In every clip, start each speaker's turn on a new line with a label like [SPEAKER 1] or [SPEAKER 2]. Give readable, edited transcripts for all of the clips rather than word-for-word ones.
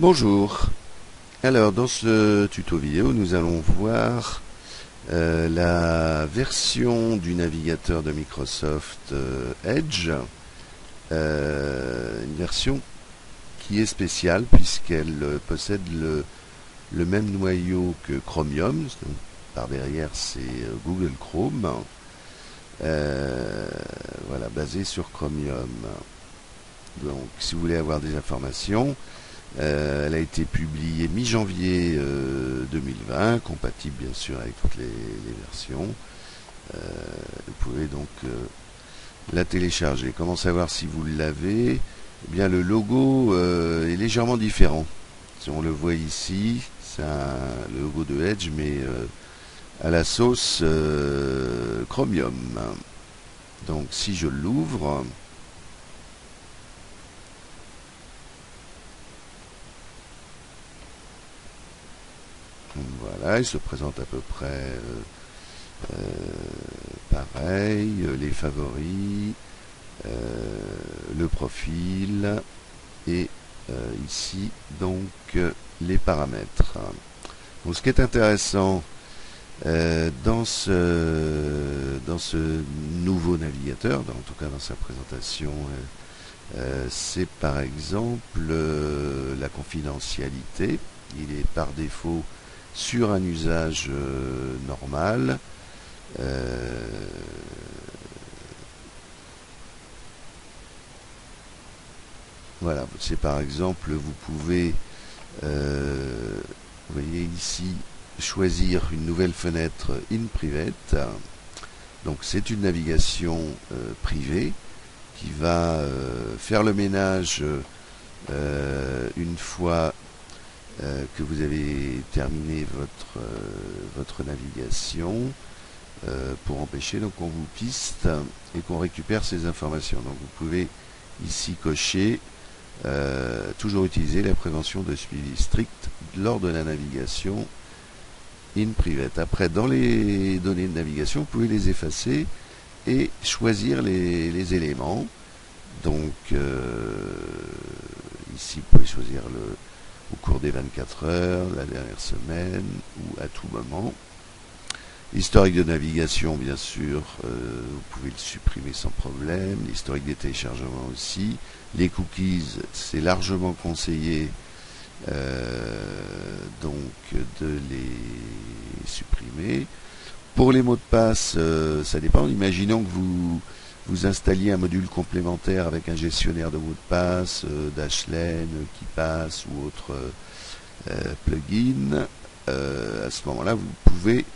[SPEAKER 1] Bonjour. Alors dans ce tuto vidéo nous allons voir la version du navigateur de Microsoft Edge, une version qui est spéciale puisqu'elle possède le même noyau que Chromium. Donc, par derrière c'est Google Chrome, voilà, basé sur Chromium. Donc si vous voulez avoir des informations, elle a été publiée mi-janvier 2020, compatible bien sûr avec toutes les versions. Vous pouvez donc la télécharger. Comment savoir si vous l'avez? Eh bien, le logo est légèrement différent. Si on le voit ici, c'est le logo de Edge, mais à la sauce Chromium. Donc si je l'ouvre, voilà, il se présente à peu près pareil, les favoris, le profil et ici donc les paramètres. Donc ce qui est intéressant dans ce nouveau navigateur, en tout cas dans sa présentation, c'est par exemple la confidentialité. Il est par défaut sur un usage normal. Voilà, c'est par exemple, vous pouvez, vous voyez ici, choisir une nouvelle fenêtre in private. Donc c'est une navigation privée qui va faire le ménage une fois que vous avez terminé votre navigation, pour empêcher donc qu'on vous piste et qu'on récupère ces informations. Donc vous pouvez ici cocher toujours utiliser la prévention de suivi strict lors de la navigation in private. Après, dans les données de navigation, vous pouvez les effacer et choisir les éléments. Donc ici vous pouvez choisir au cours des 24 heures, la dernière semaine ou à tout moment. L'historique de navigation, bien sûr, vous pouvez le supprimer sans problème. L'historique des téléchargements aussi. Les cookies, c'est largement conseillé donc de les supprimer. Pour les mots de passe, ça dépend. Imaginons que vous installiez un module complémentaire avec un gestionnaire de mots de passe, Dashlane, KeePass ou autre plugin. À ce moment-là, vous pouvez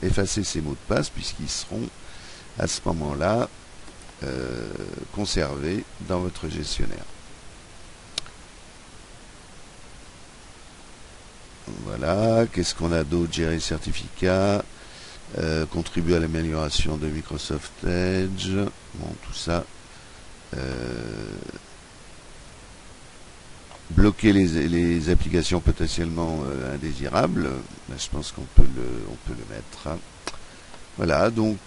[SPEAKER 1] effacer ces mots de passe puisqu'ils seront à ce moment-là conservés dans votre gestionnaire. Voilà, qu'est-ce qu'on a d'autre? Gérer les certificats, contribuer à l'amélioration de Microsoft Edge, bon, tout ça. Bloquer les applications potentiellement indésirables, là, je pense qu'on peut le mettre. Voilà, donc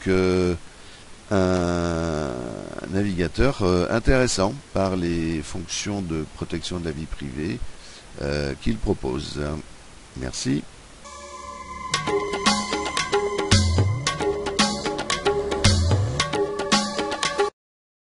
[SPEAKER 1] un navigateur intéressant par les fonctions de protection de la vie privée qu'il propose. Merci.